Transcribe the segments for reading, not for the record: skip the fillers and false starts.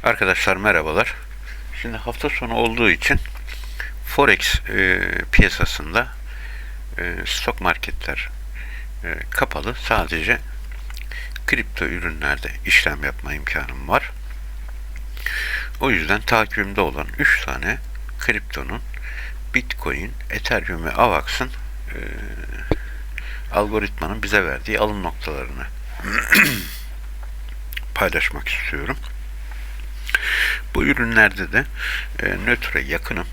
Arkadaşlar merhabalar. Şimdi hafta sonu olduğu için Forex piyasasında stok marketler kapalı. Sadece kripto ürünlerde işlem yapma imkanım var. O yüzden takibimde olan 3 tane kriptonun Bitcoin, Ethereum ve Avax'ın algoritmanın bize verdiği alım noktalarını paylaşmak istiyorum. Bu ürünlerde de nötre yakınım.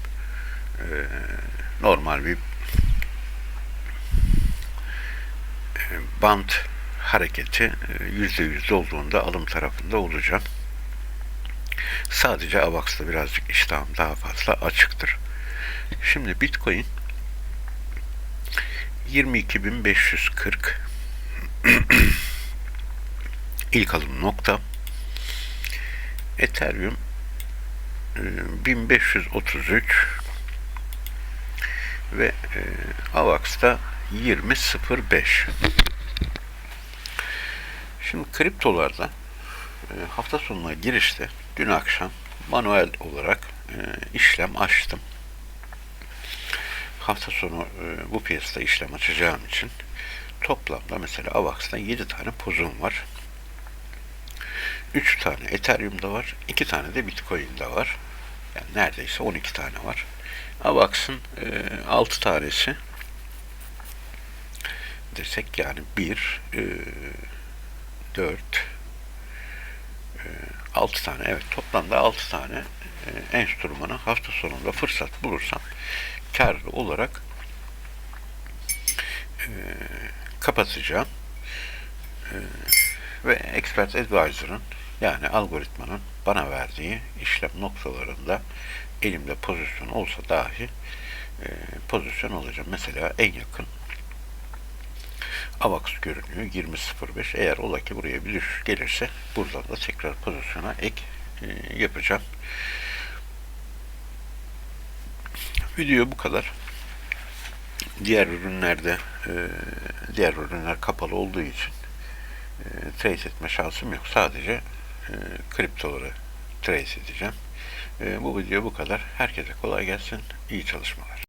Normal bir band hareketi %100 olduğunda alım tarafında olacağım. Sadece Avax'ta birazcık iştahım daha fazla açıktır. Şimdi Bitcoin 22.540 ilk alım nokta. Ethereum 1533 ve Avax'ta 20.05. Şimdi kriptolarda hafta sonuna girişte dün akşam manuel olarak işlem açtım. Hafta sonu bu piyasada işlem açacağım için toplamda mesela Avax'ta 7 tane pozum var. 3 tane Ethereum'da var, 2 tane de Bitcoin'de var. Yani neredeyse 12 tane var. Avax'ın 6 tanesi desek yani 1, 4, 6 tane, evet toplamda 6 tane enstrümanı hafta sonunda fırsat bulursam karlı olarak kapatacağım. Ve Expert Advisor'ın yani algoritmanın bana verdiği işlem noktalarında elimde pozisyon olsa dahi pozisyon alacağım. Mesela en yakın Avax görünüyor 20.05. Eğer ola ki buraya bir düşüş gelirse buradan da tekrar pozisyona ek yapacağım. Video bu kadar. Diğer ürünlerde diğer ürünler kapalı olduğu için trade etme şansım yok. Sadece kriptoları trade edeceğim. Bu video bu kadar. Herkese kolay gelsin. İyi çalışmalar.